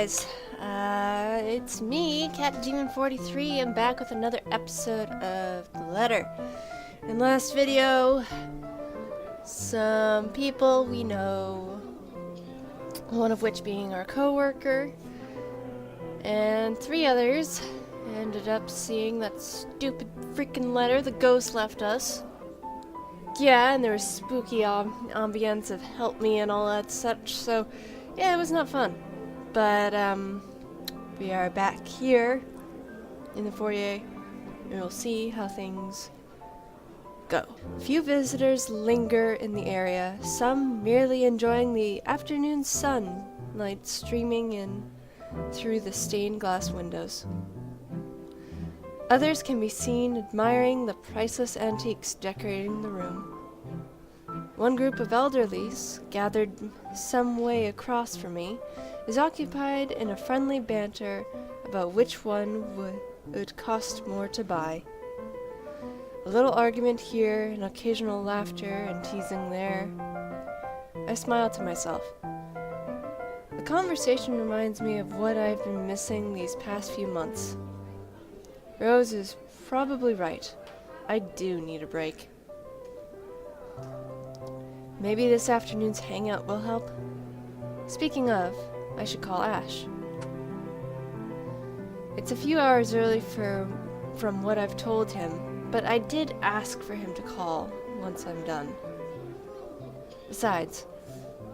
guys, it's me, Cat Demon 43. I'm back with another episode of The Letter. In last video, some people we know, one of which being our co-worker, and 3 others ended up seeing that stupid freaking letter the ghost left us. Yeah, and there was spooky ambience of help me and all that such, so yeah, it was not fun. But we are back here in the foyer, and we'll see how things go. A few visitors linger in the area, some merely enjoying the afternoon sunlight streaming in through the stained glass windows. Others can be seen admiring the priceless antiques decorating the room. One group of elderlies, gathered some way across from me, is occupied in a friendly banter about which one would cost more to buy. A little argument here, and occasional laughter and teasing there. I smile to myself. The conversation reminds me of what I've been missing these past few months. Rose is probably right. I do need a break. Maybe this afternoon's hangout will help. Speaking of, I should call Ash. It's a few hours early from what I've told him, but I did ask for him to call once I'm done. Besides,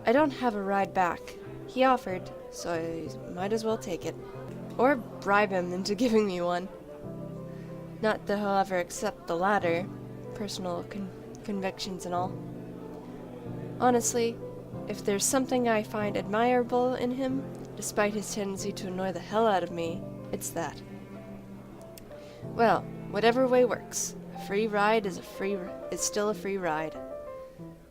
I don't have a ride back. He offered, so I might as well take it. Or bribe him into giving me one. Not that he'll ever accept the latter, personal convictions and all. Honestly, if there's something I find admirable in him, despite his tendency to annoy the hell out of me, it's that. Well, whatever way works. A free ride is still a free ride.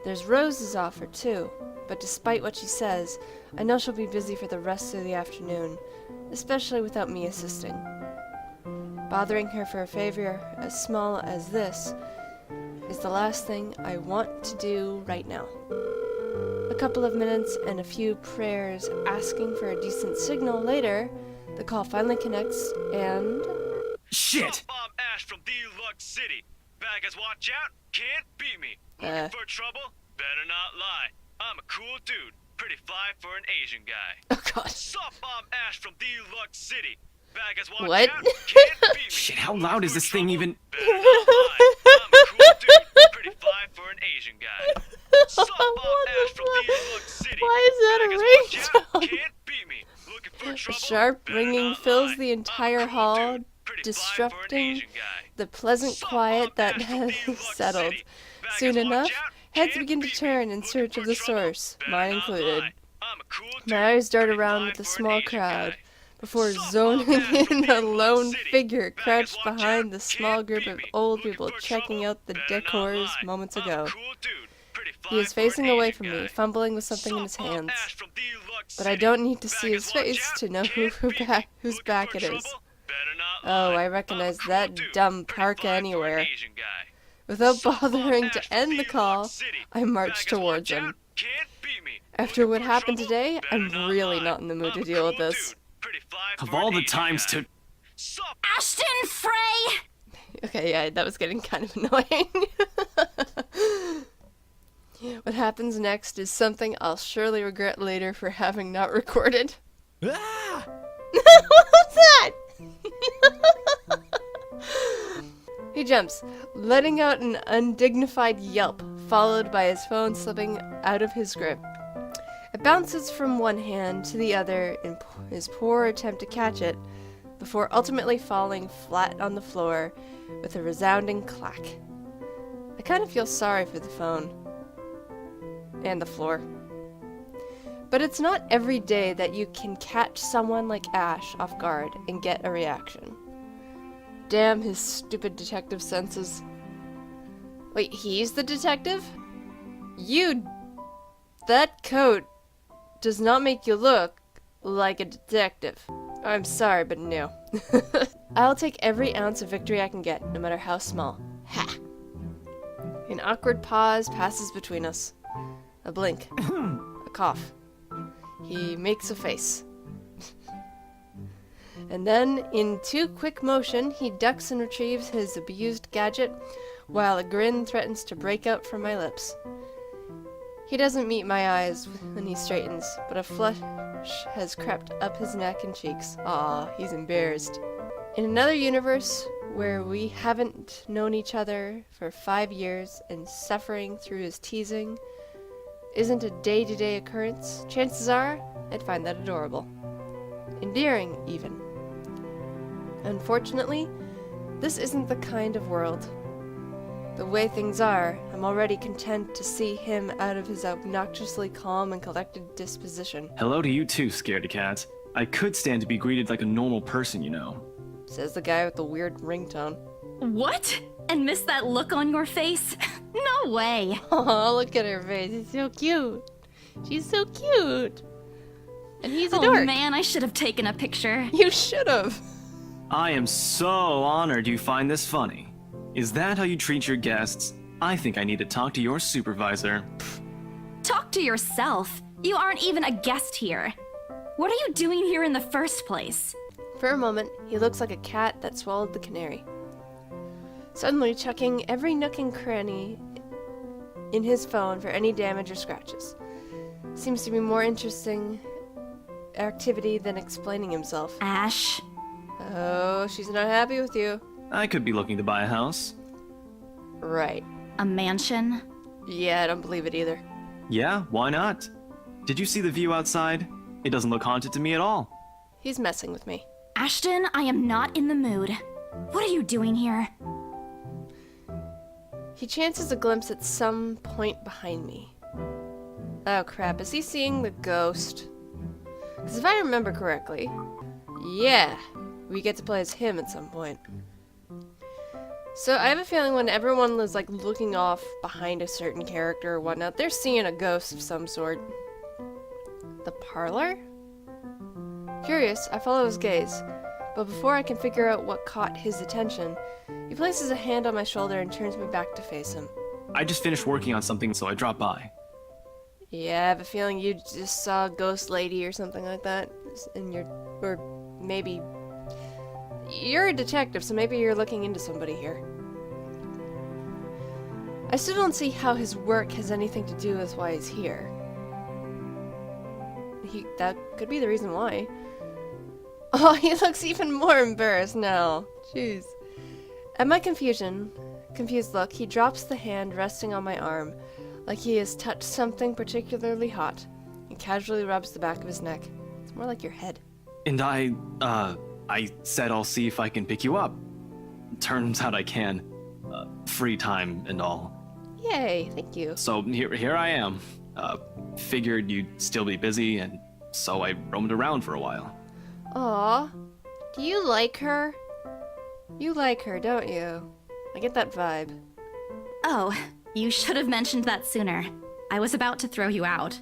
There's Rose's offer too, but despite what she says, I know she'll be busy for the rest of the afternoon, especially without me assisting. Bothering her for a favor as small as this is the last thing I want to do right now. A couple of minutes and a few prayers asking for a decent signal later, the call finally connects and... Shit! Bob Ash from Deluxe City. Baggers, watch out, can't beat me. Looking for trouble? Better not lie. I'm a cool dude, pretty fly for an Asian guy. Oh god. Sup, Bob Ash from Deluxe City. Baggers, watch What? out, can't beat me. Shit, how loud is this thing even? Better not lie. I'm a cool dude, pretty fly for an Asian guy. Sup, Bob Ash from Deluxe City. Why is that Baggers, a watch out, ringtone? can't beat me. Looking for A trouble? sharp Better ringing not fills lie. the entire I'm a cool hall, dude, pretty fly for an disrupting Asian guy. the pleasant Sup, quiet Bob that Ash from has Deluxe settled. City. Baggers, Soon watch enough, out, heads can't begin to beat me. turn in Looking search for of the trouble? source, Better mine not included. lie. I'm a cool My dude, eyes dart pretty around fly with the for an small Asian crowd guy. before Sup, zoning Bob Ash from in a Deluxe lone City. figure Baggers, crouched watch behind out, the small can't group beat of me. old Looking people for checking trouble? out the Better not decors lie. moments I'm a ago. cool dude, pretty He is fly for facing an away Asian from guy. me, fumbling with something in his Sup, Bob hands. Ash from Deluxe But I City. don't need to see Baggers, his watch face out, to know can't whose beat me. back Looking it for is. trouble? Better not Oh, lie. I I'm a recognize cool that dude, dumb pretty parka fly for an anywhere. Asian guy. Without Sup, Bob bothering Ash to from end the Deluxe call, City. I marched Baggers, towards watch him. out, can't beat me. After Looking what for happened trouble? today, Better I'm not really lie. not in the mood to I'm a deal with cool this. dude, pretty fly Of for an all the Asian times guy. to... Sup, Ashton Frey! Okay, yeah, that was getting kind of annoying. What happens next is something I'll surely regret later for having not recorded. Ah! What was that? He jumps, letting out an undignified yelp, followed by his phone slipping out of his grip. It bounces from one hand to the other in his poor attempt to catch it, before ultimately falling flat on the floor with a resounding clack. I kind of feel sorry for the phone. And the floor. But it's not every day that you can catch someone like Ash off guard and get a reaction. Damn his stupid detective senses. Wait, he's the detective? That coat does not make you look like a detective. I'm sorry, but no. I'll take every ounce of victory I can get, no matter how small. Ha! An awkward pause passes between us. A blink. A cough. He makes a face. And then, in 2 quick motion, he ducks and retrieves his abused gadget, while a grin threatens to break out from my lips. He doesn't meet my eyes when he straightens, but a flush has crept up his neck and cheeks. Aw, he's embarrassed. In another universe, where we haven't known each other for 5 years and suffering through his teasing isn't a day-to-day occurrence, chances are I'd find that adorable. Endearing, even. Unfortunately, this isn't the kind of world. The way things are, I'm already content to see him out of his obnoxiously calm and collected disposition. Hello to you too, scaredy cat. I could stand to be greeted like a normal person, you know. Says the guy with the weird ringtone. What? And miss that look on your face? No way. Oh, look at her face. It's so cute. She's so cute. And he's a Oh dork. man, I should have taken a picture. You should have. I am so honored you find this funny. Is that how you treat your guests? I think I need to talk to your supervisor. Talk to yourself. You aren't even a guest here. What are you doing here in the first place? For a moment, he looks like a cat that swallowed the canary. Suddenly checking every nook and cranny in his phone for any damage or scratches. Seems to be more interesting activity than explaining himself. Ash. Oh, she's not happy with you. I could be looking to buy a house. Right. A mansion? Yeah, I don't believe it either. Yeah, why not? Did you see the view outside? It doesn't look haunted to me at all. He's messing with me. Ashton, I am not in the mood. What are you doing here? He chances a glimpse at some point behind me. Oh crap, is he seeing the ghost? Because if I remember correctly, yeah, we get to play as him at some point. So I have a feeling when everyone is like looking off behind a certain character or whatnot, they're seeing a ghost of some sort. The parlor? Curious, I follow his gaze, but before I can figure out what caught his attention, he places a hand on my shoulder and turns me back to face him. I just finished working on something, so I dropped by. Yeah, I have a feeling you just saw a ghost lady or something like that in your, or maybe you're a detective, so maybe you're looking into somebody here. I still don't see how his work has anything to do with why he's here. That could be the reason why. Oh, he looks even more embarrassed now. Jeez. At my confused look, he drops the hand resting on my arm, like he has touched something particularly hot, and casually rubs the back of his neck. It's more like your head. And I said I'll see if I can pick you up. Turns out I can. Free time and all. Yay, thank you. So here I am. Figured you'd still be busy, and so I roamed around for a while. Aw, do you like her? You like her, don't you? I get that vibe. Oh, you should have mentioned that sooner. I was about to throw you out.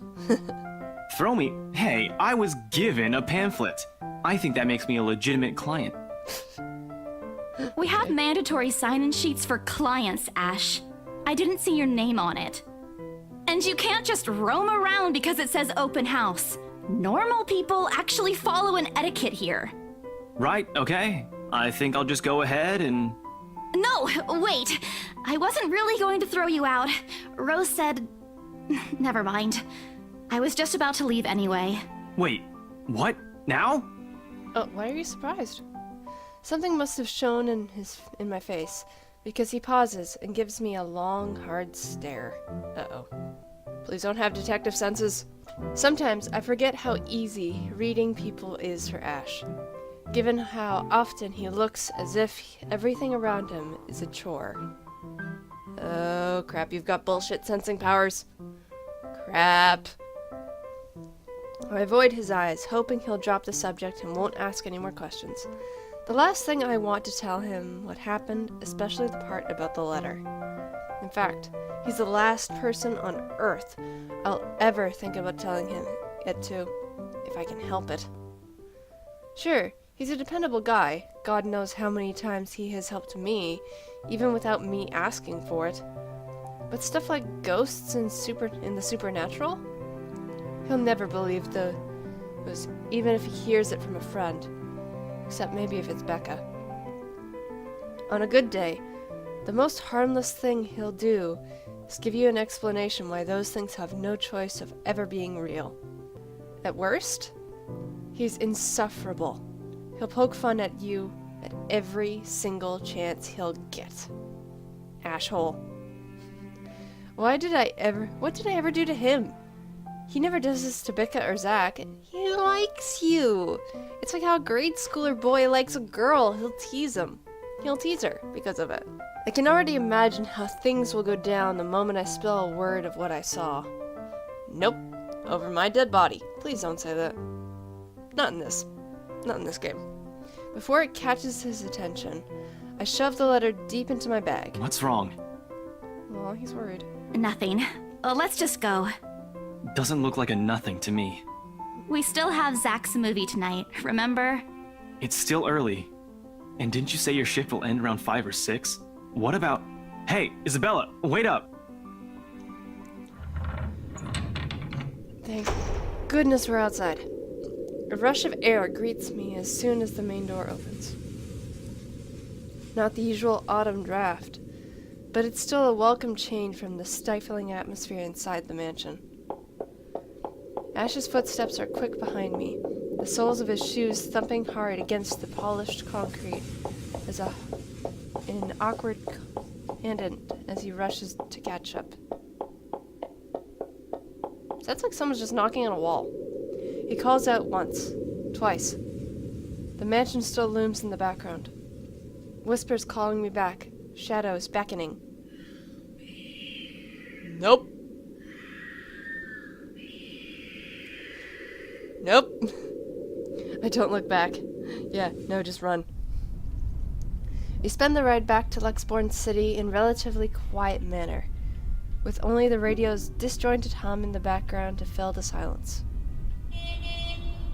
Throw me? Hey, I was given a pamphlet. I think that makes me a legitimate client. We have mandatory sign-in sheets for clients, Ash. I didn't see your name on it. And you can't just roam around because it says open house. Normal people actually follow an etiquette here. Right, okay. I think I'll just go ahead and... No, wait. I wasn't really going to throw you out. Rose said... Never mind. I was just about to leave anyway. Wait, what? Now? Oh, why are you surprised? Something must have shown in my face, because he pauses and gives me a long, hard stare. Uh-oh. Please don't have detective senses. Sometimes I forget how easy reading people is for Ash, given how often he looks as if everything around him is a chore. Oh crap, you've got bullshit sensing powers. Crap. I avoid his eyes, hoping he'll drop the subject and won't ask any more questions. The last thing I want to tell him what happened, especially the part about the letter. In fact, he's the last person on Earth I'll ever think about telling him it to, if I can help it. Sure, he's a dependable guy. God knows how many times he has helped me, even without me asking for it. But stuff like ghosts and in the supernatural? He'll never believe those, even if he hears it from a friend. Except maybe if it's Becca. On a good day, the most harmless thing he'll do is give you an explanation why those things have no choice of ever being real. At worst, he's insufferable. He'll poke fun at you at every single chance he'll get. Ashhole. What did I ever do to him? He never does this to Becca or Zach. He likes you. It's like how a grade schooler boy likes a girl. He'll tease him. He'll tease her because of it. I can already imagine how things will go down the moment I spill a word of what I saw. Nope. Over my dead body. Please don't say that. Not in this. Not in this game. Before it catches his attention, I shove the letter deep into my bag. What's wrong? Aw, he's worried. Nothing. Let's just go. Doesn't look like a nothing to me. We still have Zach's movie tonight, remember? It's still early. And didn't you say your shift will end around 5 or 6? What about... Hey, Isabella, wait up! Thank goodness we're outside. A rush of air greets me as soon as the main door opens. Not the usual autumn draft, but it's still a welcome change from the stifling atmosphere inside the mansion. Ash's footsteps are quick behind me, the soles of his shoes thumping hard against the polished concrete in an awkward tandem as he rushes to catch up. Sounds like someone's just knocking on a wall. He calls out once, twice. The mansion still looms in the background. Whispers calling me back, shadows beckoning. Nope. Nope. I don't look back. Yeah, no, just run. We spend the ride back to Luxborn City in relatively quiet manner, with only the radio's disjointed hum in the background to fill the silence.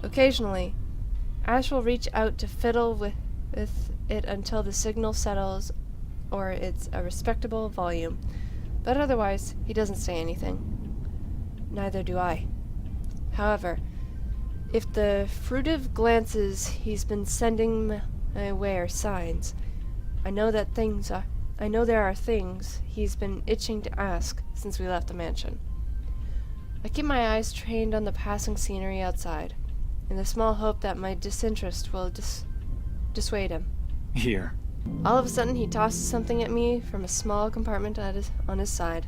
Occasionally, Ash will reach out to fiddle with it until the signal settles or it's a respectable volume, but otherwise, he doesn't say anything. Neither do I. However, if the fruitive glances he's been sending my way are signs, I know there are things he's been itching to ask since we left the mansion. I keep my eyes trained on the passing scenery outside, in the small hope that my disinterest will dissuade him. Here. All of a sudden, he tosses something at me from a small compartment on his side.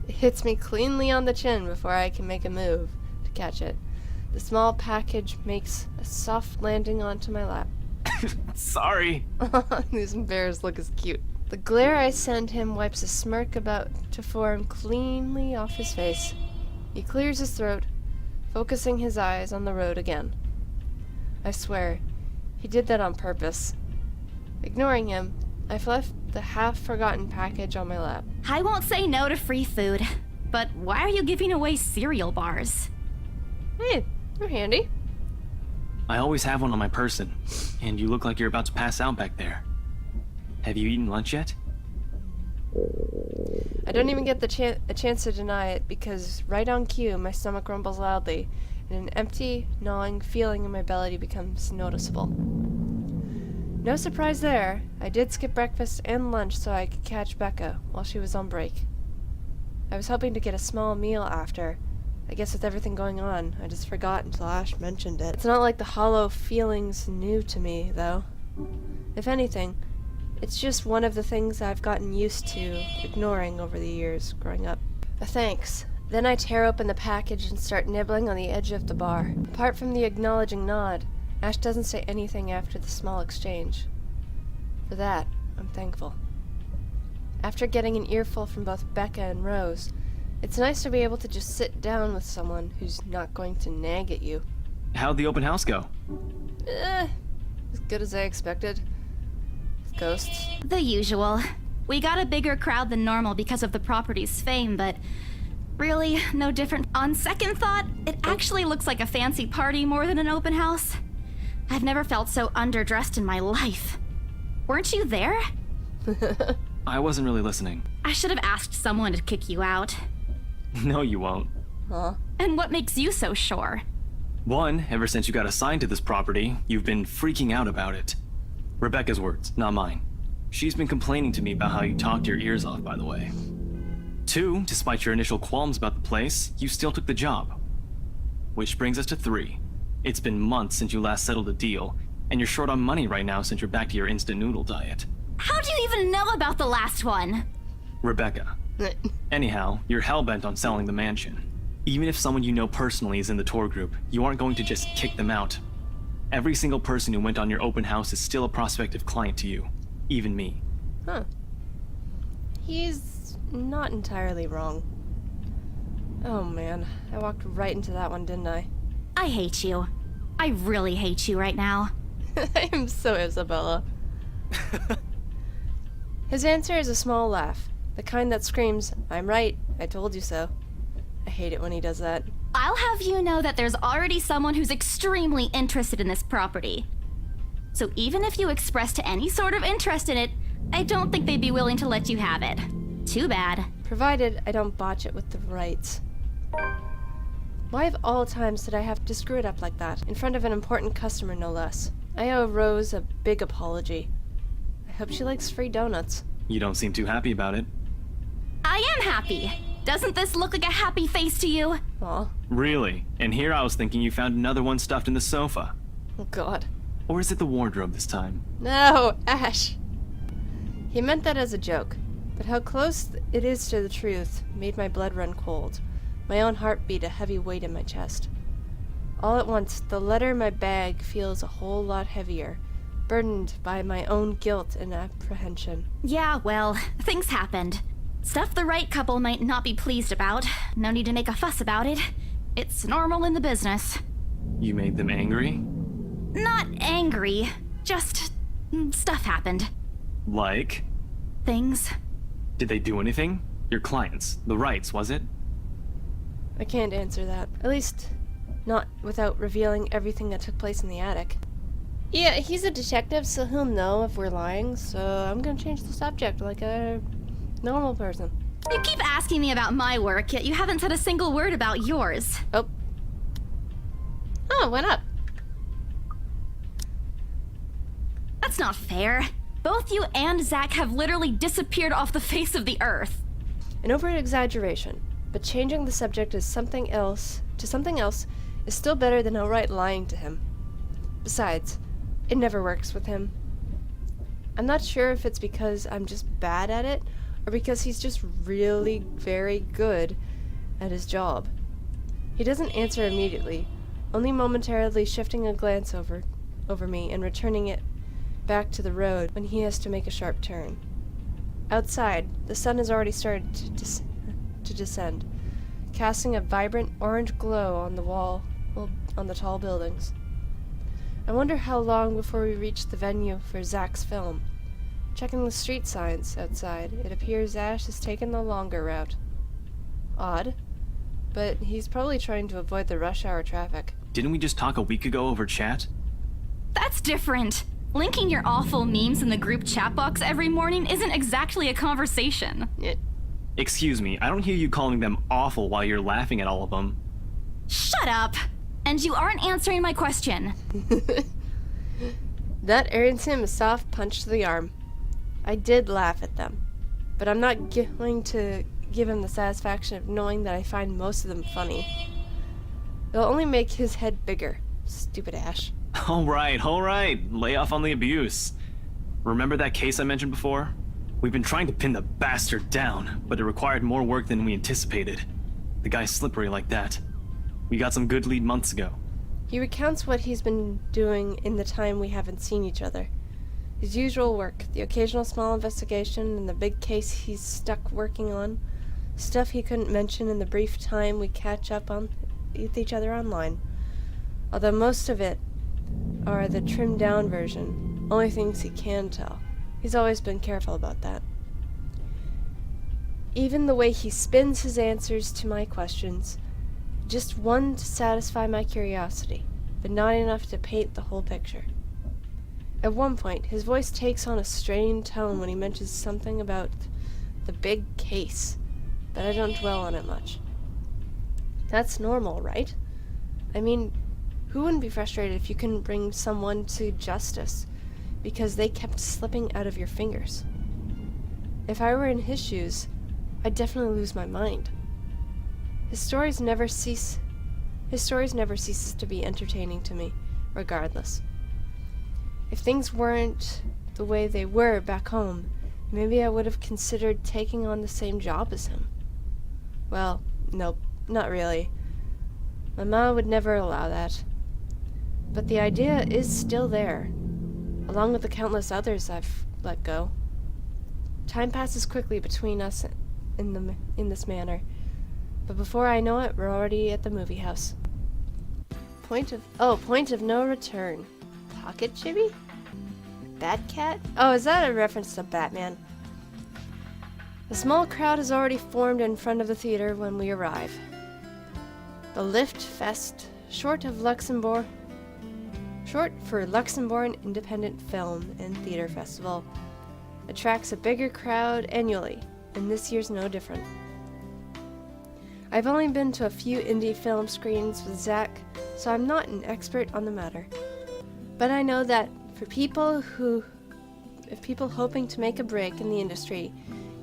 It hits me cleanly on the chin before I can make a move to catch it. The small package makes a soft landing onto my lap. Sorry. These bears look as cute. The glare I send him wipes a smirk about to form cleanly off his face. He clears his throat, focusing his eyes on the road again. I swear, he did that on purpose. Ignoring him, I've left the half-forgotten package on my lap. I won't say no to free food, but why are you giving away cereal bars? Hey, they're handy. I always have one on my person, and you look like you're about to pass out back there. Have you eaten lunch yet? I don't even get a chance to deny it, because right on cue, my stomach rumbles loudly, and an empty, gnawing feeling in my belly becomes noticeable. No surprise there, I did skip breakfast and lunch so I could catch Becca while she was on break. I was hoping to get a small meal after. I guess with everything going on, I just forgot until Ash mentioned it. It's not like the hollow feeling's new to me, though. If anything, it's just one of the things I've gotten used to ignoring over the years growing up. Thanks. Then I tear open the package and start nibbling on the edge of the bar. Apart from the acknowledging nod, Ash doesn't say anything after the small exchange. For that, I'm thankful. After getting an earful from both Becca and Rose, it's nice to be able to just sit down with someone who's not going to nag at you. How'd the open house go? As good as I expected. With ghosts. The usual. We got a bigger crowd than normal because of the property's fame, but really, no different. On second thought, it actually looks like a fancy party more than an open house. I've never felt so underdressed in my life. Weren't you there? I wasn't really listening. I should have asked someone to kick you out. No, you won't. Huh? And what makes you so sure? One, ever since you got assigned to this property, you've been freaking out about it. Rebecca's words, not mine. She's been complaining to me about how you talked your ears off, by the way. Two, despite your initial qualms about the place, you still took the job. Which brings us to three. It's been months since you last settled a deal, and you're short on money right now since you're back to your instant noodle diet. How do you even know about the last one? Rebecca. Anyhow, you're hell-bent on selling the mansion. Even if someone you know personally is in the tour group, you aren't going to just kick them out. Every single person who went on your open house is still a prospective client to you. Even me. Huh. He's not entirely wrong. Oh man, I walked right into that one, didn't I? I hate you. I really hate you right now. I am so Isabella. His answer is a small laugh, the kind that screams, "I'm right, I told you so." I hate it when he does that. I'll have you know that there's already someone who's extremely interested in this property. So even if you expressed any sort of interest in it, I don't think they'd be willing to let you have it. Too bad. Provided I don't botch it with the rights. Why of all times did I have to screw it up like that, in front of an important customer no less? I owe Rose a big apology. I hope she likes free donuts. You don't seem too happy about it. I am happy. Doesn't this look like a happy face to you? Aw, Really? And here I was thinking you found another one stuffed in the sofa. oh god. Or is it the wardrobe this time? No, Ash! He meant that as a joke, but how close it is to the truth made my blood run cold, my own heart beat a heavy weight in my chest. All at once, the letter in my bag feels a whole lot heavier, burdened by my own guilt and apprehension. Yeah, well, things happened. Stuff the right couple might not be pleased about. No need to make a fuss about it. It's normal in the business. You made them angry? Not angry, just stuff happened. Like? Things. Did they do anything? Your clients. The rights, was it? I can't answer that. At least, not without revealing everything that took place in the attic. Yeah, he's a detective, so he'll know if we're lying, so I'm gonna change the subject like a normal person. You keep asking me about my work, yet you haven't said a single word about yours. Oh, it went up. That's not fair. Both you and Zach have literally disappeared off the face of the earth. An over-exaggeration, but changing the subject is something else is still better than outright lying to him. Besides, it never works with him. I'm not sure if it's because I'm just bad at it, or because he's just really very good at his job. He doesn't answer immediately, only momentarily shifting a glance over me and returning it back to the road when he has to make a sharp turn. Outside, the sun has already started to descend, casting a vibrant orange glow on the tall buildings. I wonder how long before we reach the venue for Zach's film. Checking the street signs outside, it appears Ash has taken the longer route. Odd, but he's probably trying to avoid the rush hour traffic. Didn't we just talk a week ago over chat? That's different. Linking your awful memes in the group chat box every morning isn't exactly a conversation. Excuse me, I don't hear you calling them awful while you're laughing at all of them. Shut up! And you aren't answering my question. That earns him a soft punch to the arm. I did laugh at them, but I'm not going to give him the satisfaction of knowing that I find most of them funny. It'll only make his head bigger. Stupid Ash. All right. Lay off on the abuse. Remember that case I mentioned before? We've been trying to pin the bastard down, but it required more work than we anticipated. The guy's slippery like that. We got some good lead months ago. He recounts what he's been doing in the time we haven't seen each other. His usual work, the occasional small investigation, and the big case he's stuck working on. Stuff he couldn't mention in the brief time we catch up on with each other online. Although most of it are the trimmed down version, only things he can tell. He's always been careful about that. Even the way he spins his answers to my questions, just one to satisfy my curiosity, but not enough to paint the whole picture. At one point, his voice takes on a strained tone when he mentions something about the big case, but I don't dwell on it much. That's normal, right? I mean, Who wouldn't be frustrated if you couldn't bring someone to justice because they kept slipping out of your fingers? If I were in his shoes, I'd definitely lose my mind. His stories never ceases to be entertaining to me, regardless. If things weren't the way they were back home, maybe I would have considered taking on the same job as him. Well, nope, not really. My mom would never allow that. But the idea is still there, along with the countless others I've let go. Time passes quickly between us in this manner, but before I know it, we're already at the movie house. Point of no return. Pocket Chibi? Batcat? Oh, is that a reference to Batman? A small crowd has already formed in front of the theater when we arrive. The Lift Fest, short for Luxembourg Independent Film and Theater Festival, attracts a bigger crowd annually, and this year's no different. I've only been to a few indie film screenings with Zach, so I'm not an expert on the matter. But I know that for people hoping to make a break in the industry,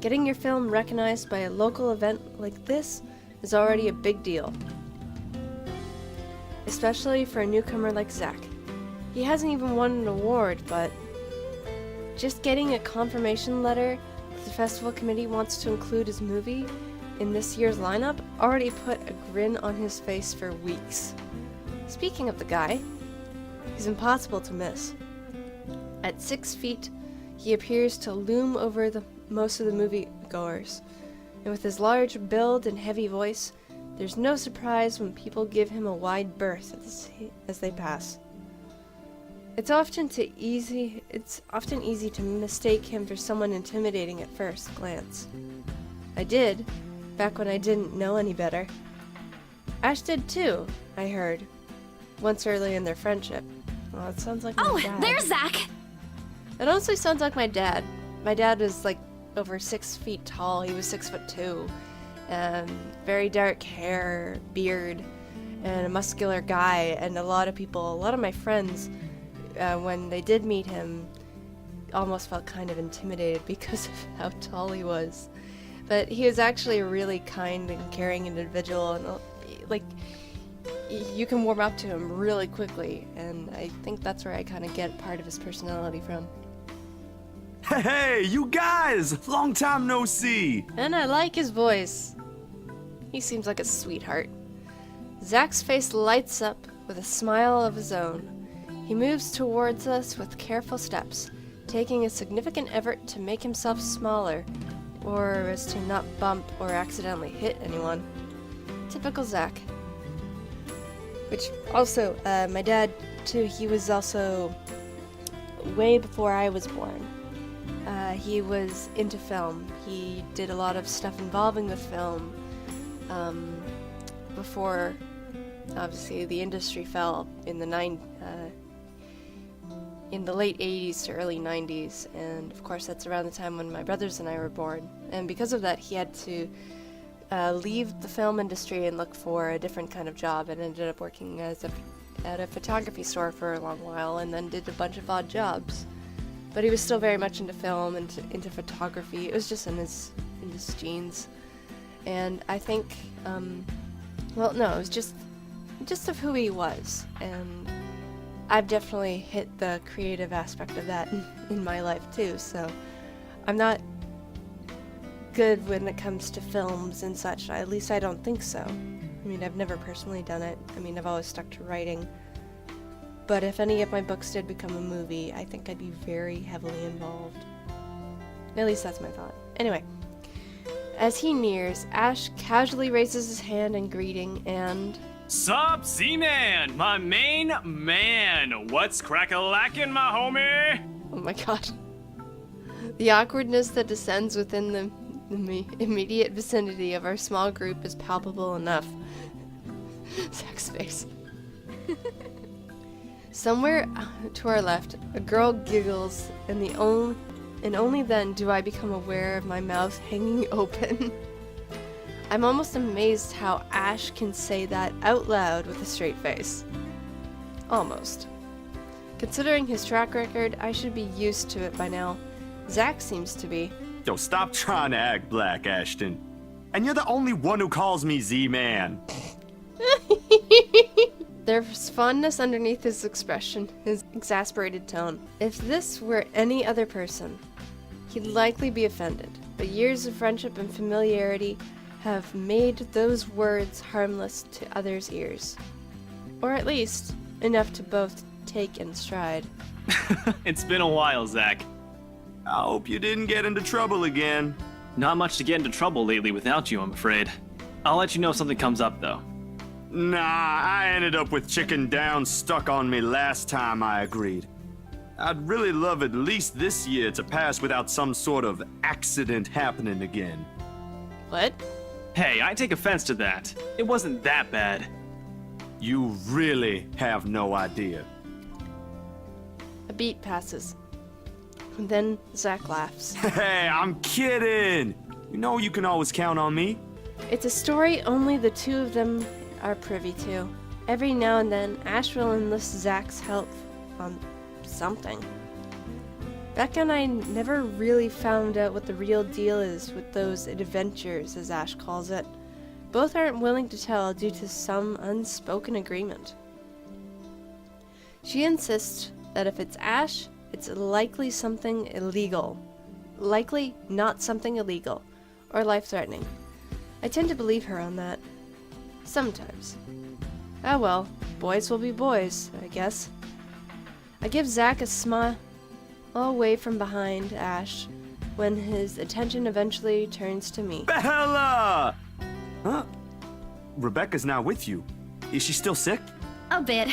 getting your film recognized by a local event like this is already a big deal. Especially for a newcomer like Zach. He hasn't even won an award, but just getting a confirmation letter that the festival committee wants to include his movie in this year's lineup already put a grin on his face for weeks. Speaking of the guy, he's impossible to miss. At 6 feet, he appears to loom over most of the moviegoers, and with his large build and heavy voice, there's no surprise when people give him a wide berth as they pass. It's often easy to mistake him for someone intimidating at first glance. I did, back when I didn't know any better. Ash did too, I heard, once early in their friendship. Well, it sounds like my dad. Oh, there's Zach! It honestly sounds like my dad. My dad was like over 6 feet tall. He was 6'2". Very dark hair, beard, and a muscular guy. And a lot of my friends, when they did meet him, almost felt kind of intimidated because of how tall he was. But he was actually a really kind and caring individual, and like, you can warm up to him really quickly, and I think that's where I kind of get part of his personality from. Hey, you guys! Long time no see! And I like his voice. He seems like a sweetheart. Zach's face lights up with a smile of his own. He moves towards us with careful steps, taking a significant effort to make himself smaller, or as to not bump or accidentally hit anyone. Typical Zach. Which also, my dad too, he was also way before I was born. He was into film. He did a lot of stuff involving the film before, obviously, the industry fell in the late 80s to early 90s, and of course that's around the time when my brothers and I were born. And because of that, he had to leave the film industry and look for a different kind of job, and ended up working at a photography store for a long while, and then did a bunch of odd jobs. But he was still very much into film and into photography. It was just in his genes. And I think, it was just of who he was. And I've definitely hit the creative aspect of that in my life too, so I'm not good when it comes to films and such. At least I don't think so. I mean, I've never personally done it. I mean, I've always stuck to writing. But if any of my books did become a movie, I think I'd be very heavily involved. At least that's my thought. Anyway, as he nears, Ash casually raises his hand in greeting and... Sup, Z-Man, my main man. What's crack-a-lackin', my homie? Oh my god. The awkwardness that descends within the immediate vicinity of our small group is palpable enough. Zach's face. Somewhere to our left, a girl giggles, and only then do I become aware of my mouth hanging open. I'm almost amazed how Ash can say that out loud with a straight face. Almost. Considering his track record, I should be used to it by now. Zach seems to be. Yo, stop trying to act black, Ashton. And you're the only one who calls me Z-Man. There's fondness underneath his expression, his exasperated tone. If this were any other person, he'd likely be offended, but years of friendship and familiarity have made those words harmless to others' ears. Or at least, enough to both take in stride. It's been a while, Zach. I hope you didn't get into trouble again. Not much to get into trouble lately without you, I'm afraid. I'll let you know if something comes up, though. Nah, I ended up with chicken down stuck on me last time I agreed. I'd really love at least this year to pass without some sort of accident happening again. What? Hey, I take offense to that. It wasn't that bad. You really have no idea. A beat passes. And then Zach laughs. Hey, I'm kidding! You know you can always count on me. It's a story only the two of them are privy to. Every now and then, Ash will enlist Zach's help on something. Becca and I never really found out what the real deal is with those adventures, as Ash calls it. Both aren't willing to tell due to some unspoken agreement. She insists that if it's Ash, it's likely something illegal. Likely not something illegal, or life-threatening. I tend to believe her on that. Sometimes. Ah well, boys will be boys, I guess. I give Zach a smile away from behind Ash when his attention eventually turns to me. Bella! Huh? Rebecca's not with you. Is she still sick? A bit.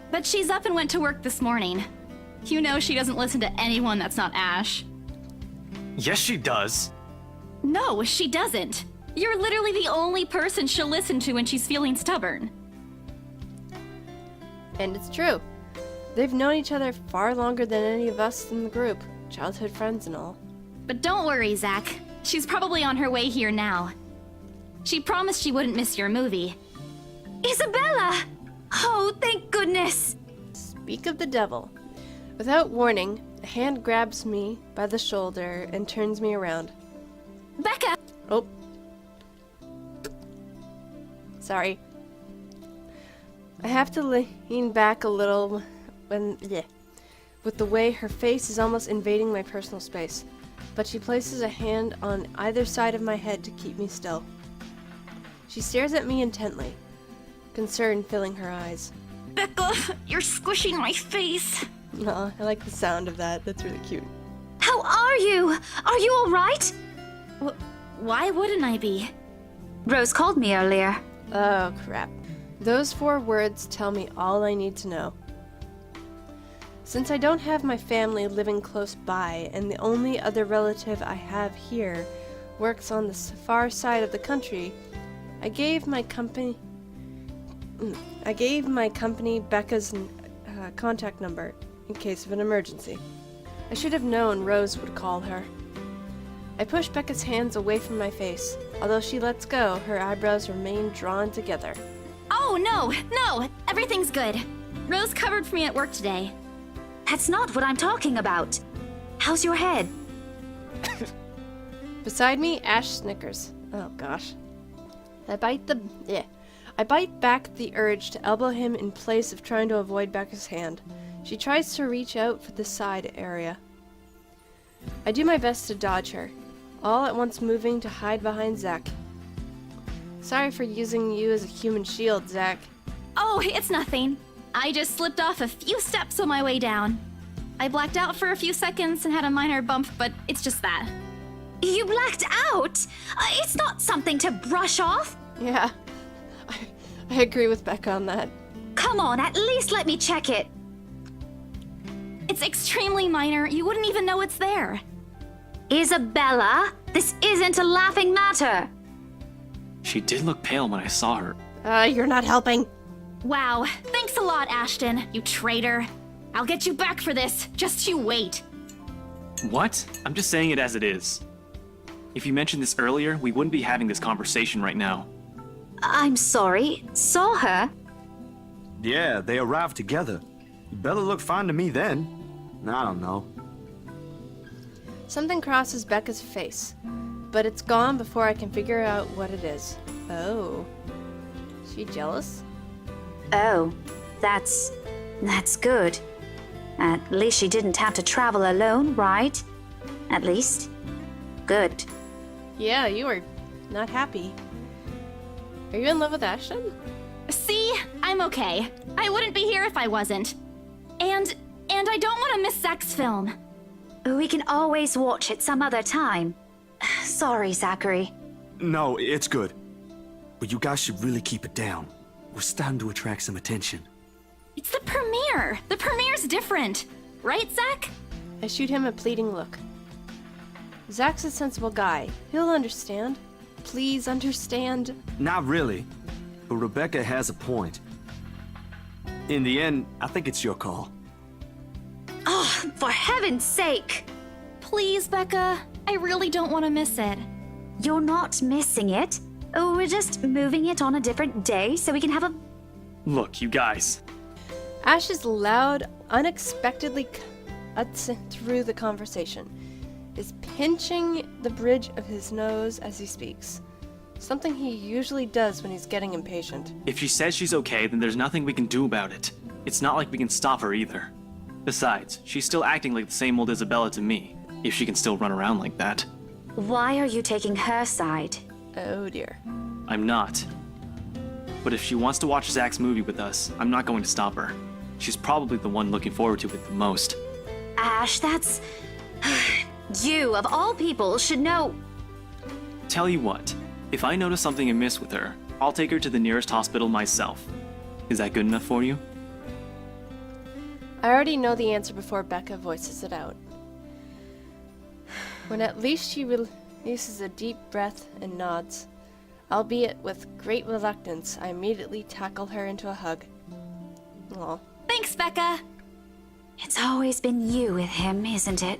But she's up and went to work this morning. You know she doesn't listen to anyone that's not Ash. Yes, she does. No, she doesn't. You're literally the only person she'll listen to when she's feeling stubborn. And it's true. They've known each other far longer than any of us in the group. Childhood friends and all. But don't worry, Zach. She's probably on her way here now. She promised she wouldn't miss your movie. Isabella! Oh, thank goodness! Speak of the devil. Without warning, a hand grabs me by the shoulder and turns me around. Becca! Oh. Sorry. I have to lean back a little with the way her face is almost invading my personal space. But she places a hand on either side of my head to keep me still. She stares at me intently, concern filling her eyes. Becca, you're squishing my face. Aw, I like the sound of that. That's really cute. How are you? Are you all right? Why wouldn't I be? Rose called me earlier. Oh, crap. Those 4 words tell me all I need to know. Since I don't have my family living close by, and the only other relative I have here works on the far side of the country, I gave my company Becca's contact number in case of an emergency. I should have known Rose would call her. I push Becca's hands away from my face. Although she lets go, her eyebrows remain drawn together. Oh, no, everything's good. Rose covered for me at work today. That's not what I'm talking about. How's your head? Beside me, Ash snickers. Oh gosh. I bite back the urge to elbow him in place of trying to avoid Becca's hand. She tries to reach out for the side area. I do my best to dodge her, all at once moving to hide behind Zach. Sorry for using you as a human shield, Zach. Oh, it's nothing. I just slipped off a few steps on my way down. I blacked out for a few seconds and had a minor bump, but it's just that. You blacked out? It's not something to brush off. Yeah, I agree with Becca on that. Come on, at least let me check it. It's extremely minor. You wouldn't even know it's there. Isabella, this isn't a laughing matter. She did look pale when I saw her. You're not helping. Wow, thanks a lot, Ashton, you traitor. I'll get you back for this. Just you wait. What? I'm just saying it as it is. If you mentioned this earlier, we wouldn't be having this conversation right now. I'm sorry. Saw her? Yeah, they arrived together. Bella looked fine to me then. I don't know. Something crosses Becca's face, but it's gone before I can figure out what it is. Oh. She jealous? Oh, that's good. At least she didn't have to travel alone, right? At least. Good. Yeah, you are not happy. Are you in love with Ashton? See? I'm okay. I wouldn't be here if I wasn't. And I don't want to miss Zach's film. We can always watch it some other time. Sorry, Zachary. No, it's good. But you guys should really keep it down. We're starting to attract some attention. It's the premiere. The premiere's different. Right, Zach? I shoot him a pleading look. Zach's a sensible guy. He'll understand. Please understand. Not really. But Rebecca has a point. In the end, I think it's your call. Oh, for heaven's sake! Please, Becca. I really don't want to miss it. You're not missing it. Oh, we're just moving it on a different day so we can have a... Look, you guys. Ash's loud, unexpectedly cuts through the conversation, is pinching the bridge of his nose as he speaks. Something he usually does when he's getting impatient. If she says she's okay, then there's nothing we can do about it. It's not like we can stop her either. Besides, she's still acting like the same old Isabella to me, if she can still run around like that. Why are you taking her side? Oh dear. I'm not. But if she wants to watch Zach's movie with us, I'm not going to stop her. She's probably the one looking forward to it the most. Ash, that's... You, of all people, should know... Tell you what, if I notice something amiss with her, I'll take her to the nearest hospital myself. Is that good enough for you? I already know the answer before Becca voices it out. When at least she releases a deep breath and nods, albeit with great reluctance, I immediately tackle her into a hug. Aw. Thanks, Becca. It's always been you with him, isn't it?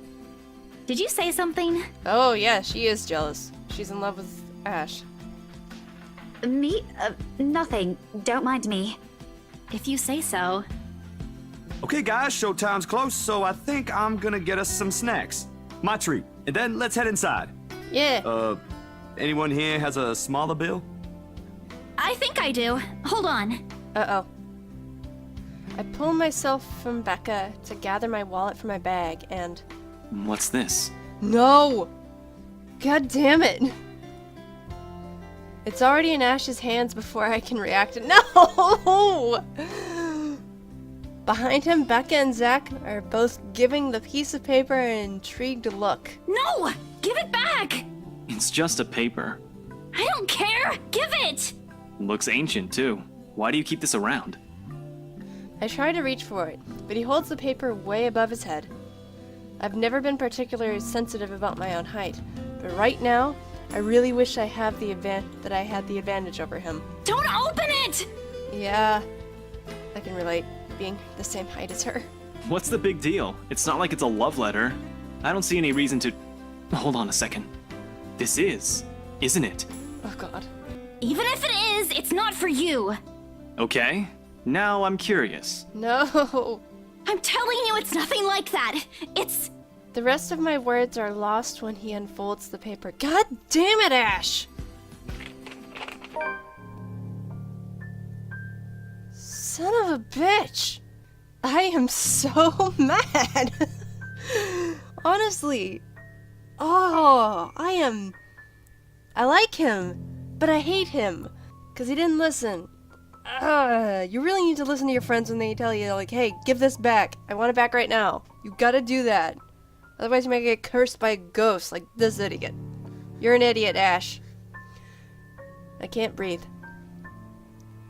Did you say something? Oh yeah, she is jealous. She's in love with Ash. Me? Nothing. Don't mind me. If you say so. Okay, guys, showtime's close, so I think I'm gonna get us some snacks. My treat. And then let's head inside. Yeah. Anyone here has a smaller bill? I think I do. Hold on. Uh-oh. I pull myself from Becca to gather my wallet from my bag and... What's this? No! God damn it! It's already in Ash's hands before I can react. No! Behind him, Becca and Zach are both giving the piece of paper an intrigued look. No! Give it back! It's just a paper. I don't care! Give it! Looks ancient, too. Why do you keep this around? I try to reach for it, but he holds the paper way above his head. I've never been particularly sensitive about my own height, but right now, I really wish I had the advantage over him. Don't open it! Yeah, I can relate, being the same height as her. What's the big deal? It's not like it's a love letter. I don't see any reason to... Hold on a second. This isn't it? Oh god. Even if it is, it's not for you. Okay, now I'm curious. No! I'm telling you, it's nothing like that. It's... The rest of my words are lost when he unfolds the paper. God damn it, Ash! Son of a bitch! I am so mad! Honestly. Oh, I like him, but I hate him. Because he didn't listen. You really need to listen to your friends when they tell you, like, hey, give this back. I want it back right now. You gotta do that. Otherwise you might get cursed by a ghost like this idiot. You're an idiot, Ash. I can't breathe.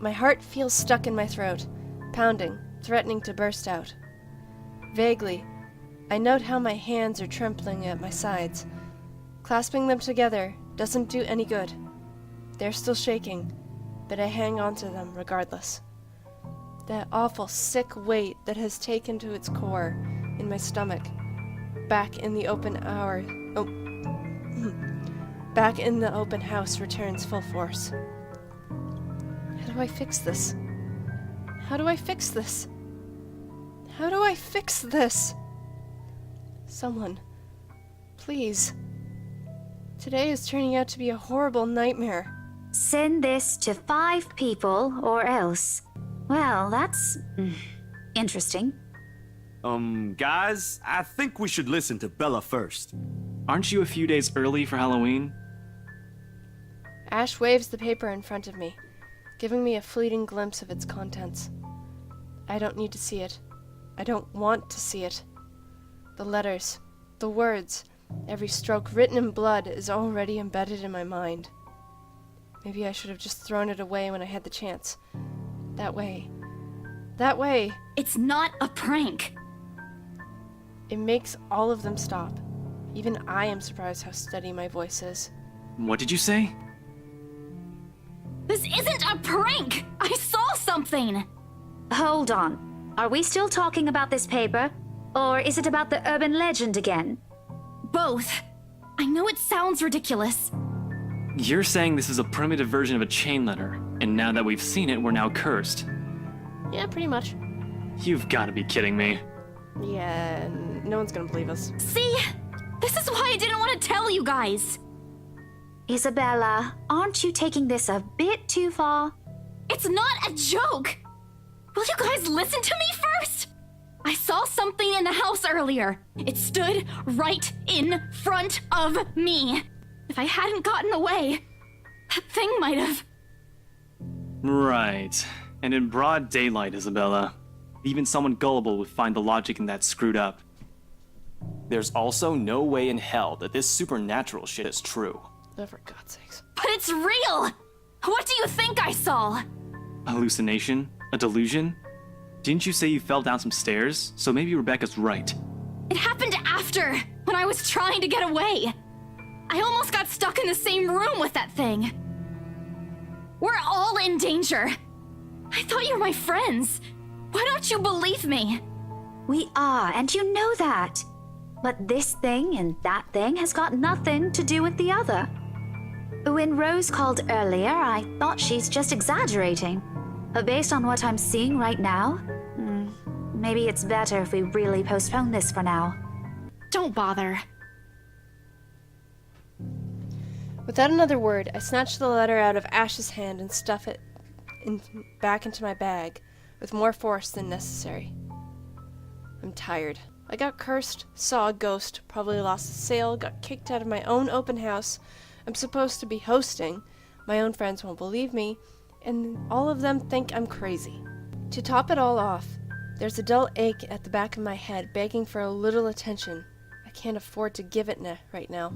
My heart feels stuck in my throat, pounding, threatening to burst out. Vaguely, I note how my hands are trembling at my sides. Clasping them together doesn't do any good. They're still shaking, but I hang on to them regardless. That awful, sick weight that has taken to its core in my stomach. Back in the open house returns full force. How do I fix this? How do I fix this? How do I fix this? Someone, please. Today is turning out to be a horrible nightmare. Send this to 5 people or else. Well, that's interesting. Guys, I think we should listen to Bella first. Aren't you a few days early for Halloween? Ash waves the paper in front of me, giving me a fleeting glimpse of its contents. I don't need to see it. I don't want to see it. The letters, the words, every stroke written in blood is already embedded in my mind. Maybe I should have just thrown it away when I had the chance. That way. It's not a prank. It makes all of them stop. Even I am surprised how steady my voice is. What did you say? This isn't a prank! I saw something! Hold on. Are we still talking about this paper? Or is it about the urban legend again? Both. I know it sounds ridiculous. You're saying this is a primitive version of a chain letter, and now that we've seen it, we're now cursed. Yeah, pretty much. You've got to be kidding me. Yeah, no one's gonna believe us. See? This is why I didn't want to tell you guys. Isabella, aren't you taking this a bit too far? It's not a joke! Will you guys listen to me first? I saw something in the house earlier. It stood right in front of me. If I hadn't gotten away, that thing might have... Right. And in broad daylight, Isabella. Even someone gullible would find the logic in that screwed up. There's also no way in hell that this supernatural shit is true. Oh, for God's sakes. But it's real! What do you think I saw? A hallucination? A delusion? Didn't you say you fell down some stairs? So maybe Rebecca's right. It happened after, when I was trying to get away. I almost got stuck in the same room with that thing. We're all in danger. I thought you were my friends. Why don't you believe me? We are, and you know that. But this thing and that thing has got nothing to do with the other. When Rose called earlier, I thought she's just exaggerating. But based on what I'm seeing right now, maybe it's better if we really postpone this for now. Don't bother. Without another word, I snatched the letter out of Ash's hand and stuffed it back into my bag, with more force than necessary. I'm tired. I got cursed, saw a ghost, probably lost a sale, got kicked out of my own open house I'm supposed to be hosting, my own friends won't believe me, and all of them think I'm crazy. To top it all off, there's a dull ache at the back of my head begging for a little attention. I can't afford to give it right now.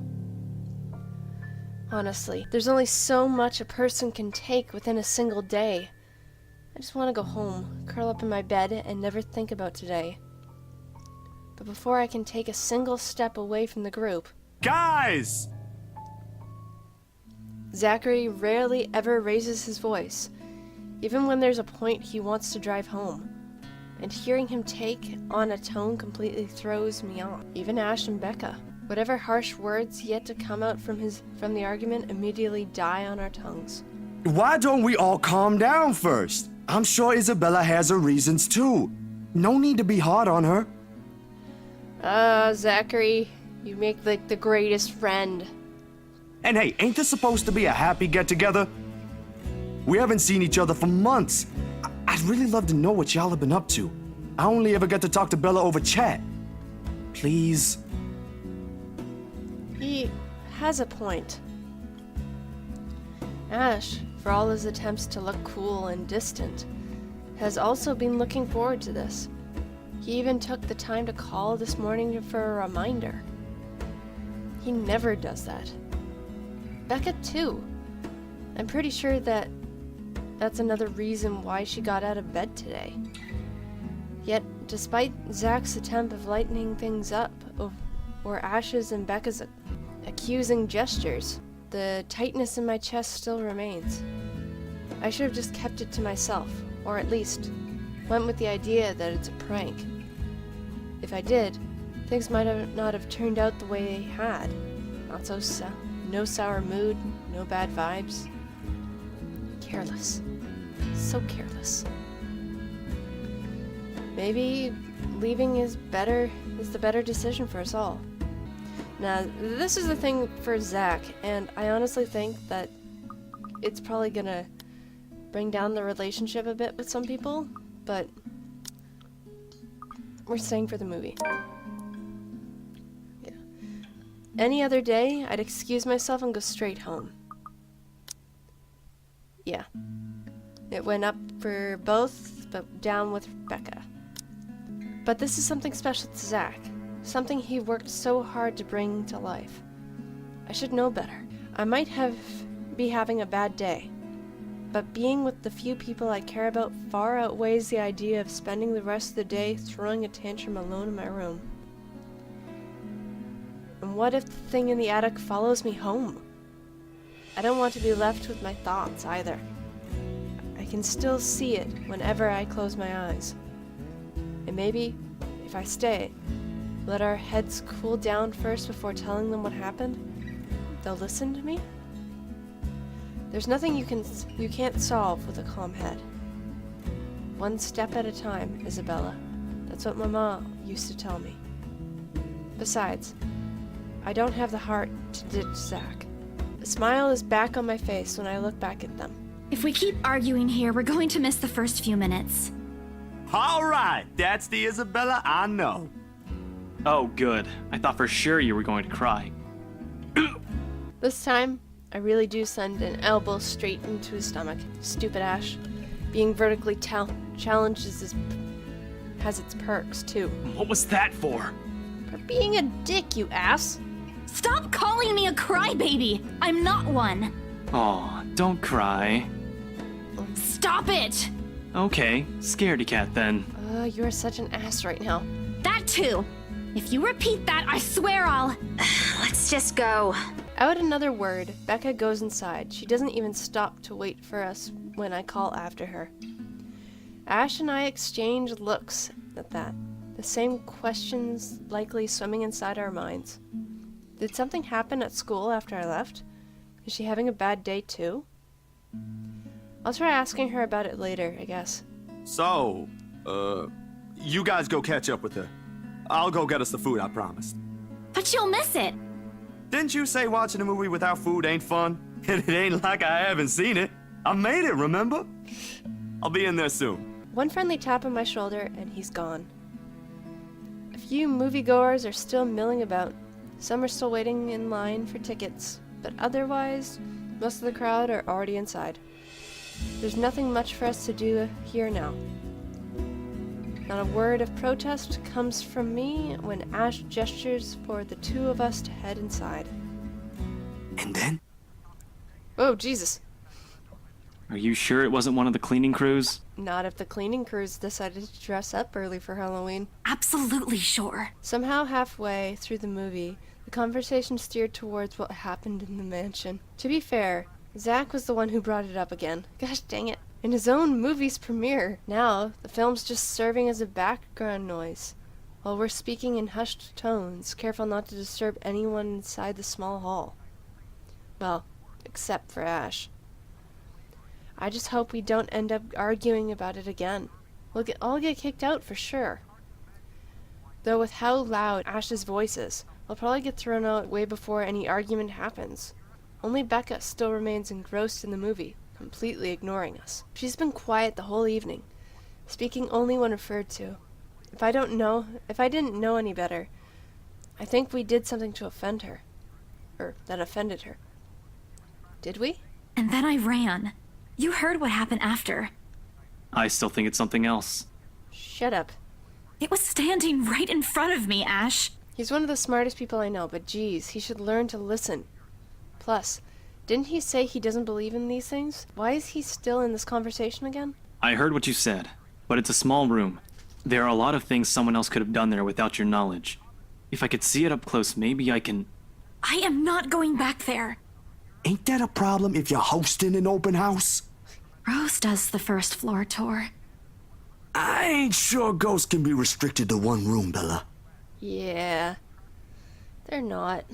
Honestly, there's only so much a person can take within a single day. I just want to go home, curl up in my bed, and never think about today. But before I can take a single step away from the group... Guys! Zachary rarely ever raises his voice, even when there's a point he wants to drive home. And hearing him take on a tone completely throws me off. Even Ash and Becca. Whatever harsh words yet to come out from the argument immediately die on our tongues. Why don't we all calm down first? I'm sure Isabella has her reasons too. No need to be hard on her. Zachary, you make like the greatest friend. And hey, ain't this supposed to be a happy get-together? We haven't seen each other for months. I'd really love to know what y'all have been up to. I only ever get to talk to Bella over chat. Please. He has a point. Ash, for all his attempts to look cool and distant, has also been looking forward to this. He even took the time to call this morning for a reminder. He never does that. Becca, too. I'm pretty sure that's another reason why she got out of bed today. Yet, despite Zach's attempt of lightening things up, or Ash's and Becca's accusing gestures, the tightness in my chest still remains. I should have just kept it to myself, or at least went with the idea that it's a prank. If I did, things might not have turned out the way they had. No sour mood, no bad vibes. Careless. So careless. maybe leaving is the better decision for us all. Now, this is the thing for Zach, and I honestly think that it's probably gonna bring down the relationship a bit with some people, but we're staying for the movie. Yeah. Any other day, I'd excuse myself and go straight home. Yeah. It went up for both, but down with Rebecca. But this is something special to Zach. Something he worked so hard to bring to life. I should know better. I might be having a bad day, but being with the few people I care about far outweighs the idea of spending the rest of the day throwing a tantrum alone in my room. And what if the thing in the attic follows me home? I don't want to be left with my thoughts either. I can still see it whenever I close my eyes. And maybe, if I stay, let our heads cool down first before telling them what happened, they'll listen to me? There's nothing you can't solve with a calm head. One step at a time, Isabella. That's what my mom used to tell me. Besides, I don't have the heart to ditch Zach. A smile is back on my face when I look back at them. If we keep arguing here, we're going to miss the first few minutes. All right, that's the Isabella I know. Oh, good. I thought for sure you were going to cry. This time, I really do send an elbow straight into his stomach. Stupid Ash. Being vertically challenged has its perks, too. What was that for? For being a dick, you ass! Stop calling me a crybaby! I'm not one! Aw, don't cry. Stop it! Okay, scaredy cat then. You're such an ass right now. That too! If you repeat that, I swear I'll... Let's just go. Out another word, Becca goes inside. She doesn't even stop to wait for us when I call after her. Ash and I exchange looks at that. The same questions likely swimming inside our minds. Did something happen at school after I left? Is she having a bad day too? I'll try asking her about it later, I guess. So, you guys go catch up with her. I'll go get us the food I promised. But you'll miss it! Didn't you say watching a movie without food ain't fun? And it ain't like I haven't seen it. I made it, remember? I'll be in there soon. One friendly tap on my shoulder, and he's gone. A few moviegoers are still milling about. Some are still waiting in line for tickets, but otherwise, most of the crowd are already inside. There's nothing much for us to do here now. Not a word of protest comes from me when Ash gestures for the two of us to head inside. And then? Oh, Jesus. Are you sure it wasn't one of the cleaning crews? Not if the cleaning crews decided to dress up early for Halloween. Absolutely sure. Somehow halfway through the movie, the conversation steered towards what happened in the mansion. To be fair, Zach was the one who brought it up again. Gosh dang it. In his own movie's premiere. Now, the film's just serving as a background noise, while we're speaking in hushed tones, careful not to disturb anyone inside the small hall. Well, except for Ash. I just hope we don't end up arguing about it again. We'll all get kicked out for sure. Though with how loud Ash's voice is, I'll probably get thrown out way before any argument happens. Only Becca still remains engrossed in the movie, completely ignoring us. She's been quiet the whole evening, speaking only when referred to. If I didn't know any better, I think we did something to offend her. Or that offended her. Did we? And then I ran. You heard what happened after. I still think it's something else. Shut up. It was standing right in front of me, Ash. He's one of the smartest people I know, but geez, he should learn to listen. Plus, didn't he say he doesn't believe in these things? Why is he still in this conversation again? I heard what you said, but it's a small room. There are a lot of things someone else could have done there without your knowledge. If I could see it up close, maybe I can... I am not going back there. Ain't that a problem if you're hosting an open house? Rose does the first floor tour. I ain't sure ghosts can be restricted to one room, Bella. Yeah. They're not.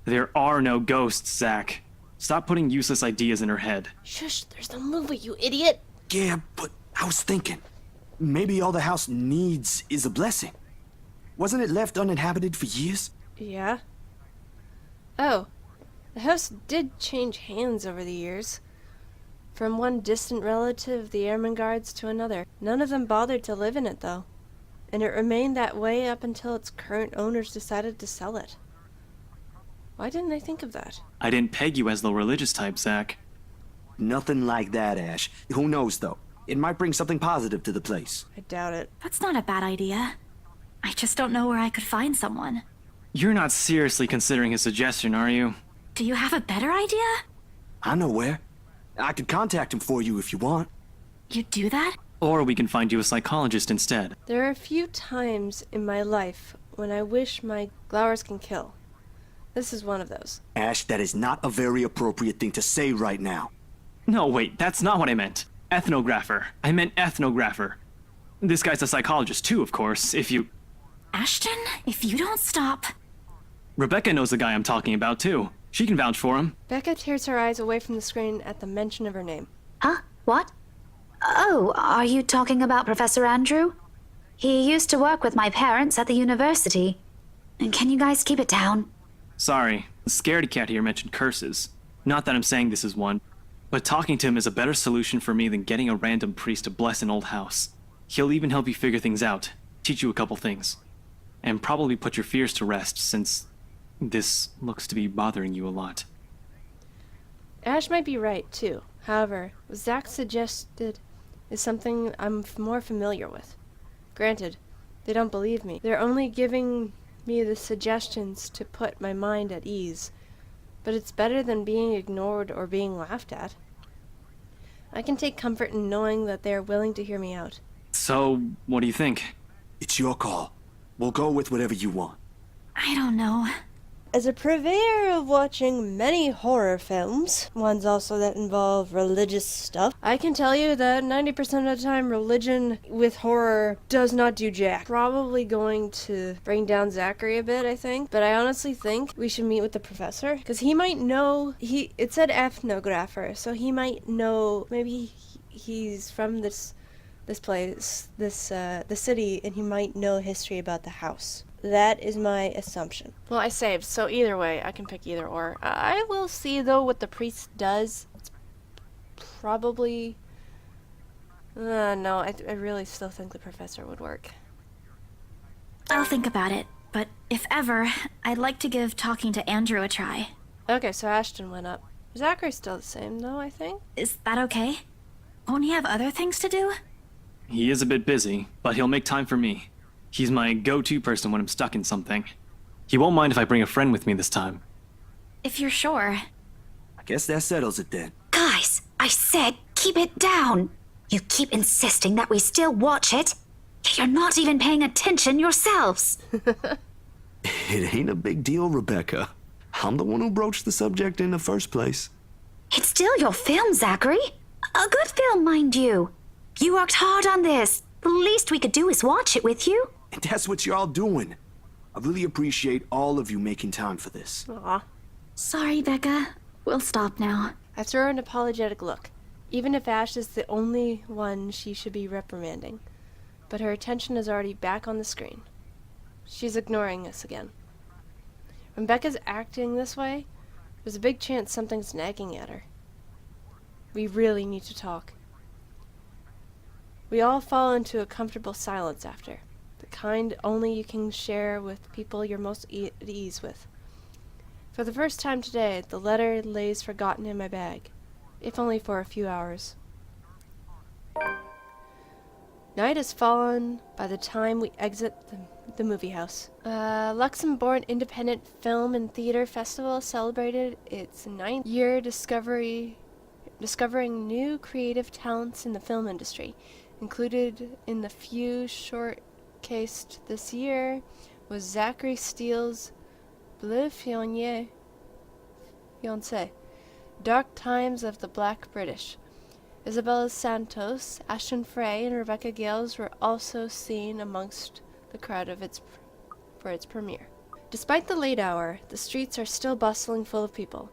There are no ghosts, Zach. Stop putting useless ideas in her head. Shush, there's the movie, you idiot! Yeah, but I was thinking. Maybe all the house needs is a blessing. Wasn't it left uninhabited for years? Yeah. Oh, the house did change hands over the years. From one distant relative of the Ermengardes to another. None of them bothered to live in it, though. And it remained that way up until its current owners decided to sell it. Why didn't I think of that? I didn't peg you as the religious type, Zach. Nothing like that, Ash. Who knows, though? It might bring something positive to the place. I doubt it. That's not a bad idea. I just don't know where I could find someone. You're not seriously considering his suggestion, are you? Do you have a better idea? I know where. I could contact him for you if you want. You do that? Or we can find you a psychologist instead. There are a few times in my life when I wish my glowers can kill. This is one of those. Ash, that is not a very appropriate thing to say right now. No, wait, that's not what I meant. Ethnographer. I meant ethnographer. This guy's a psychologist too, of course, if you... Ashton, if you don't stop... Rebecca knows the guy I'm talking about too. She can vouch for him. Becca tears her eyes away from the screen at the mention of her name. Huh? What? Oh, are you talking about Professor Andrew? He used to work with my parents at the university. And can you guys keep it down? Sorry, the scaredy cat here mentioned curses. Not that I'm saying this is one, but talking to him is a better solution for me than getting a random priest to bless an old house. He'll even help you figure things out, teach you a couple things, and probably put your fears to rest since this looks to be bothering you a lot. Ash might be right, too. However, what Zach suggested is something I'm more familiar with. Granted, they don't believe me. They're only giving me the suggestions to put my mind at ease, but it's better than being ignored or being laughed at. I can take comfort in knowing that they are willing to hear me out. So, what do you think? It's your call. We'll go with whatever you want. I don't know. As a purveyor of watching many horror films, ones also that involve religious stuff, I can tell you that 90% of the time religion with horror does not do jack. Probably going to bring down Zachary a bit, I think. But I honestly think we should meet with the professor, because he might know, it said ethnographer, so he might know, maybe he's from this place, the city, and he might know history about the house. That is my assumption. Well, I saved, so either way, I can pick either or. I will see, though, what the priest does. It's probably... no, I really still think the professor would work. I'll think about it, but if ever, I'd like to give talking to Andrew a try. Okay, so Ashton went up. Zachary's still the same, though, I think. Is that okay? Won't he have other things to do? He is a bit busy, but he'll make time for me. He's my go-to person when I'm stuck in something. He won't mind if I bring a friend with me this time. If you're sure. I guess that settles it then. Guys, I said keep it down. You keep insisting that we still watch it. You're not even paying attention yourselves. It ain't a big deal, Rebecca. I'm the one who broached the subject in the first place. It's still your film, Zachary. A good film, mind you. You worked hard on this. The least we could do is watch it with you. And that's what you're all doing. I really appreciate all of you making time for this. Aw. Sorry, Becca. We'll stop now. I throw her an apologetic look, even if Ash is the only one she should be reprimanding. But her attention is already back on the screen. She's ignoring us again. When Becca's acting this way, there's a big chance something's nagging at her. We really need to talk. We all fall into a comfortable silence after, the kind only you can share with people you're most at ease with. For the first time today, the letter lays forgotten in my bag, if only for a few hours. Night has fallen by the time we exit the movie house. Luxembourg Independent Film and Theater Festival celebrated its 9th year discovering new creative talents in the film industry. Included in the few shortcased this year was Zachary Steele's Bleu Fiancé, Dark Times of the Black British. Isabella Santos, Ashton Frey, and Rebecca Gales were also seen amongst the crowd for its premiere. Despite the late hour, the streets are still bustling full of people,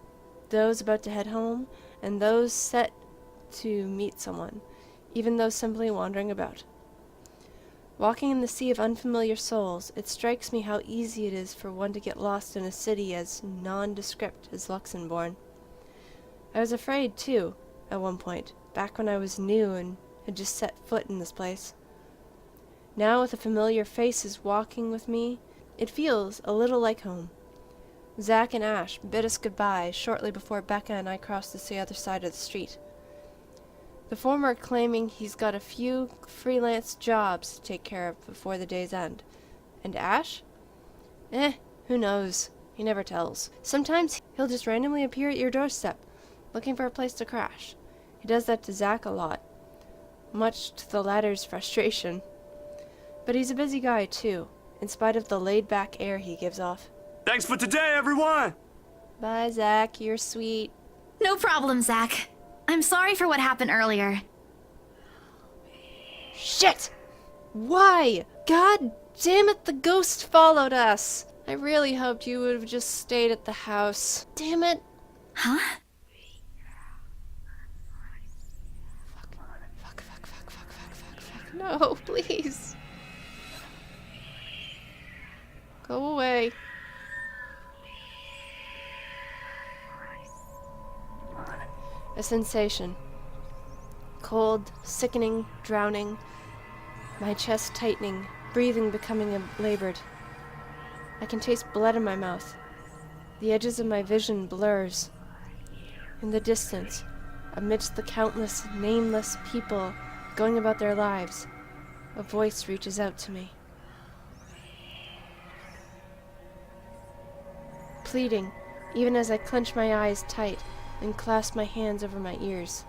those about to head home, and those set to meet someone, even those simply wandering about. Walking in the sea of unfamiliar souls, it strikes me how easy it is for one to get lost in a city as nondescript as Luxembourg. I was afraid, too, at one point, back when I was new and had just set foot in this place. Now, with the familiar faces walking with me, it feels a little like home. Zach and Ash bid us goodbye shortly before Becca and I crossed to the other side of the street. The former claiming he's got a few freelance jobs to take care of before the day's end. And Ash? Who knows? He never tells. Sometimes he'll just randomly appear at your doorstep, looking for a place to crash. He does that to Zach a lot, much to the latter's frustration. But he's a busy guy, too, in spite of the laid-back air he gives off. Thanks for today, everyone! Bye, Zach. You're sweet. No problem, Zach. I'm sorry for what happened earlier. Shit! Why? God damn it, the ghost followed us! I really hoped you would have just stayed at the house. Damn it! Huh? Fuck. No, please. Go away. A sensation. Cold, sickening, drowning. My chest tightening, breathing becoming labored. I can taste blood in my mouth. The edges of my vision blurs. In the distance, amidst the countless, nameless people going about their lives, a voice reaches out to me. Pleading, even as I clench my eyes tight and clasp my hands over my ears.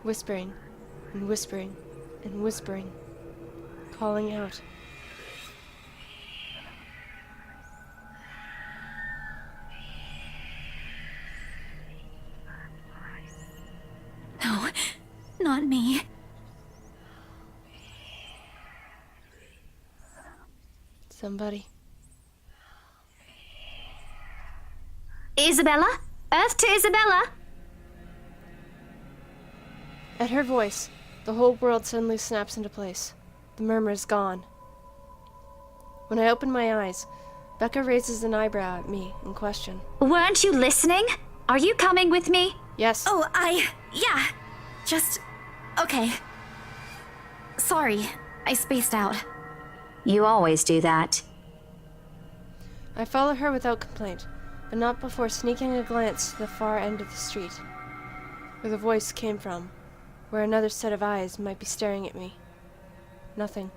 Whispering, and whispering, and whispering, calling out. No, not me. Somebody. Isabella? Earth to Isabella? At her voice, the whole world suddenly snaps into place. The murmur is gone. When I open my eyes, Becca raises an eyebrow at me in question. Weren't you listening? Are you coming with me? Yes. Oh, yeah. Just, okay. Sorry, I spaced out. You always do that. I follow her without complaint, but not before sneaking a glance to the far end of the street, where the voice came from, where another set of eyes might be staring at me. Nothing.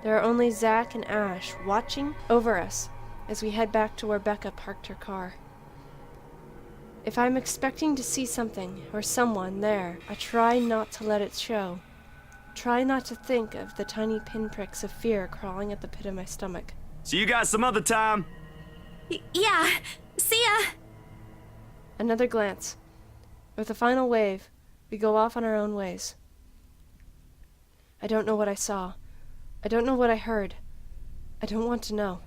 There are only Zach and Ash watching over us as we head back to where Becca parked her car. If I'm expecting to see something or someone there, I try not to let it show. Try not to think of the tiny pinpricks of fear crawling at the pit of my stomach. See you guys some other time. Yeah, see ya! Another glance. With a final wave, we go off on our own ways. I don't know what I saw. I don't know what I heard. I don't want to know.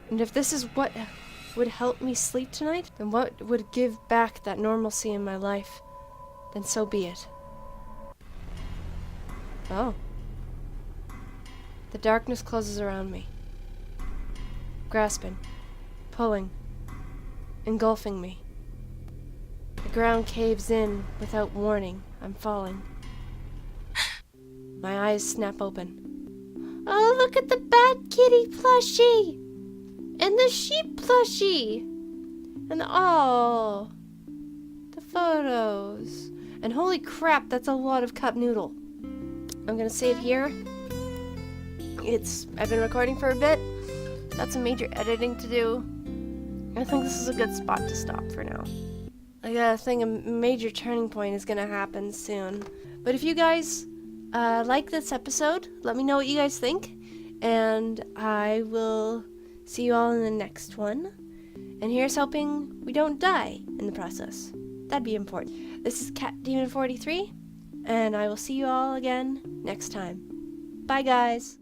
And if this is what would help me sleep tonight, then what would give back that normalcy in my life, then so be it. Oh. The darkness closes around me, grasping, pulling, engulfing me. The ground caves in without warning. I'm falling. My eyes snap open. Oh, look at the Bat Kitty plushie! And the sheep plushie! And the photos. And holy crap, that's a lot of cup noodle. I'm gonna save here. I've been recording for a bit. Got some major editing to do. I think this is a good spot to stop for now. I gotta think a major turning point is gonna happen soon. But if you guys like this episode, let me know what you guys think. And I will see you all in the next one. And here's hoping we don't die in the process. That'd be important. This is Cat Demon 43, and I will see you all again next time. Bye, guys.